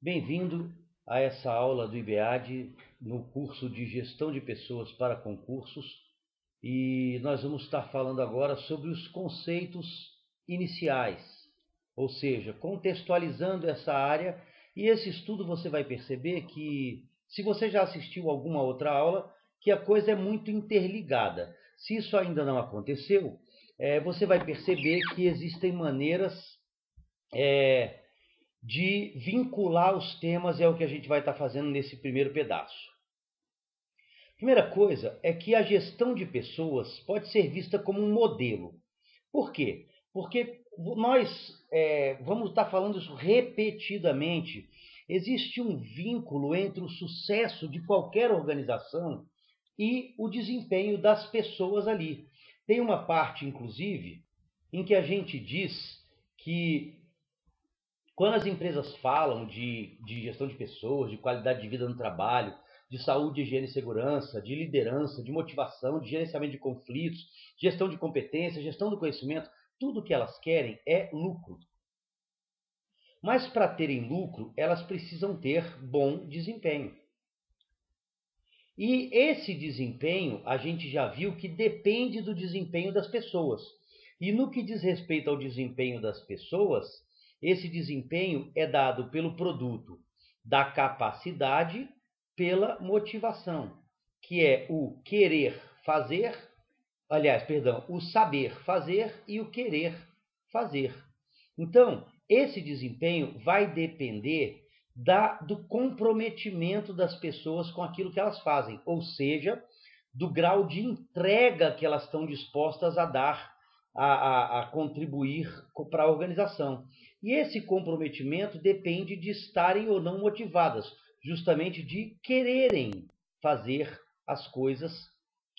Bem-vindo a essa aula do IBEAD no curso de Gestão de Pessoas para Concursos e nós vamos estar falando agora sobre os conceitos iniciais, ou seja, contextualizando essa área. E esse estudo você vai perceber que, se você já assistiu alguma outra aula, que a coisa é muito interligada. Se isso ainda não aconteceu, você vai perceber que existem maneiras de vincular os temas, é o que a gente vai estar fazendo nesse primeiro pedaço. Primeira coisa é que a gestão de pessoas pode ser vista como um modelo. Por quê? Porque nós vamos estar falando isso repetidamente. Existe um vínculo entre o sucesso de qualquer organização e o desempenho das pessoas ali. Tem uma parte, inclusive, em que a gente diz que quando as empresas falam de gestão de pessoas, de qualidade de vida no trabalho, de saúde, higiene e segurança, de liderança, de motivação, de gerenciamento de conflitos, gestão de competência, gestão do conhecimento, tudo o que elas querem é lucro. Mas para terem lucro, elas precisam ter bom desempenho. E esse desempenho, a gente já viu que depende do desempenho das pessoas. E no que diz respeito ao desempenho das pessoas, esse desempenho é dado pelo produto da capacidade, pela motivação, que é o querer fazer, o saber fazer e o querer fazer. Então, esse desempenho vai depender do comprometimento das pessoas com aquilo que elas fazem, ou seja, do grau de entrega que elas estão dispostas a dar, a contribuir para a organização. E esse comprometimento depende de estarem ou não motivadas, justamente de quererem fazer as coisas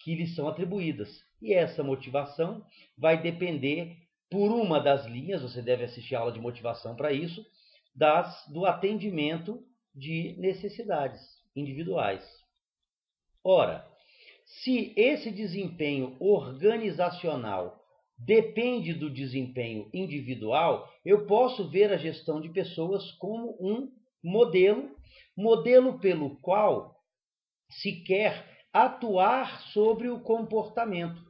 que lhes são atribuídas. E essa motivação vai depender, por uma das linhas, você deve assistir a aula de motivação para isso, do atendimento de necessidades individuais. Ora, se esse desempenho organizacional depende do desempenho individual, eu posso ver a gestão de pessoas como um modelo pelo qual se quer atuar sobre o comportamento,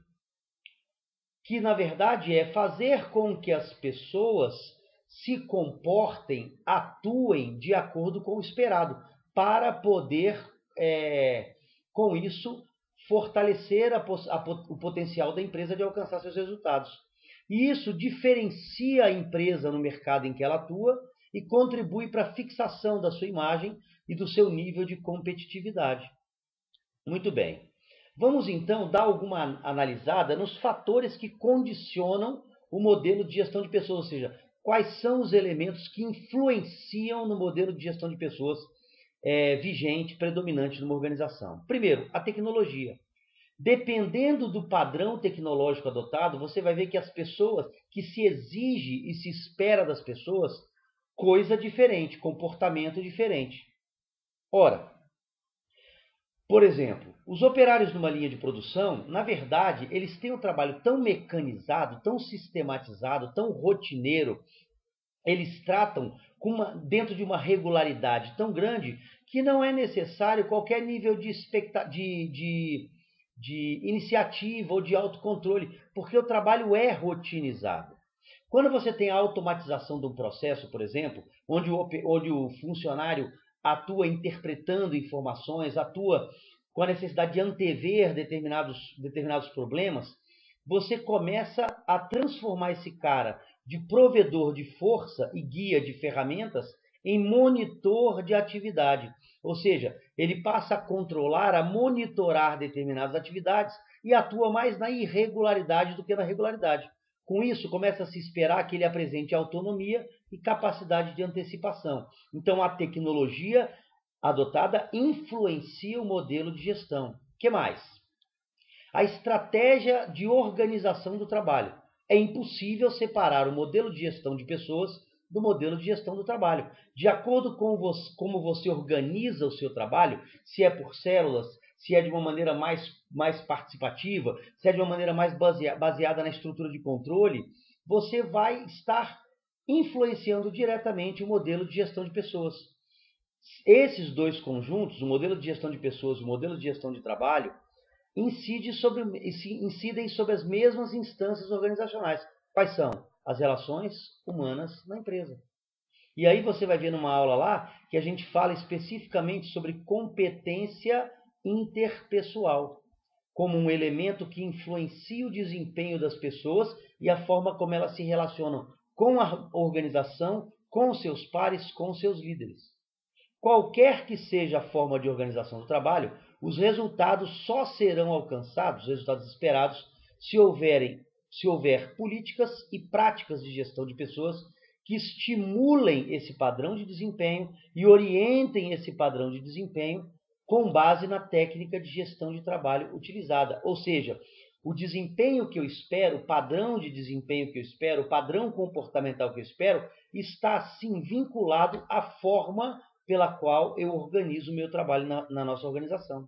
que na verdade é fazer com que as pessoas se comportem, atuem de acordo com o esperado, para poder, com isso, fortalecer o potencial da empresa de alcançar seus resultados. E isso diferencia a empresa no mercado em que ela atua e contribui para a fixação da sua imagem e do seu nível de competitividade. Muito bem. Vamos então dar alguma analisada nos fatores que condicionam o modelo de gestão de pessoas, ou seja, quais são os elementos que influenciam no modelo de gestão de pessoas vigente, predominante numa organização. Primeiro, a tecnologia. Dependendo do padrão tecnológico adotado, você vai ver que as pessoas, que se exige e se espera das pessoas, coisa diferente, comportamento diferente. Ora, por exemplo, os operários numa linha de produção, na verdade, eles têm um trabalho tão mecanizado, tão sistematizado, tão rotineiro, eles tratam dentro de uma regularidade tão grande que não é necessário qualquer nível de iniciativa ou de autocontrole, porque o trabalho é rotinizado. Quando você tem a automatização de um processo, por exemplo, onde o funcionário atua interpretando informações, atua com a necessidade de antever determinados problemas, você começa a transformar esse cara de provedor de força e guia de ferramentas em monitor de atividade. Ou seja, ele passa a controlar, a monitorar determinadas atividades e atua mais na irregularidade do que na regularidade. Com isso, começa a se esperar que ele apresente autonomia e capacidade de antecipação. Então, a tecnologia adotada influencia o modelo de gestão. O que mais? A estratégia de organização do trabalho. É impossível separar o modelo de gestão de pessoas do modelo de gestão do trabalho. De acordo com como você organiza o seu trabalho, se é por células, se é de uma maneira mais participativa, se é de uma maneira mais baseada na estrutura de controle, você vai estar influenciando diretamente o modelo de gestão de pessoas. Esses dois conjuntos, o modelo de gestão de pessoas e o modelo de gestão de trabalho, incidem sobre as mesmas instâncias organizacionais. Quais são? As relações humanas na empresa. E aí você vai ver numa aula lá que a gente fala especificamente sobre competência interpessoal, como um elemento que influencia o desempenho das pessoas e a forma como elas se relacionam com a organização, com seus pares, com seus líderes. Qualquer que seja a forma de organização do trabalho, os resultados só serão alcançados, os resultados esperados, se houver políticas e práticas de gestão de pessoas que estimulem esse padrão de desempenho e orientem esse padrão de desempenho com base na técnica de gestão de trabalho utilizada. Ou seja, o desempenho que eu espero, o padrão de desempenho que eu espero, o padrão comportamental que eu espero, está sim vinculado à forma pela qual eu organizo o meu trabalho na nossa organização.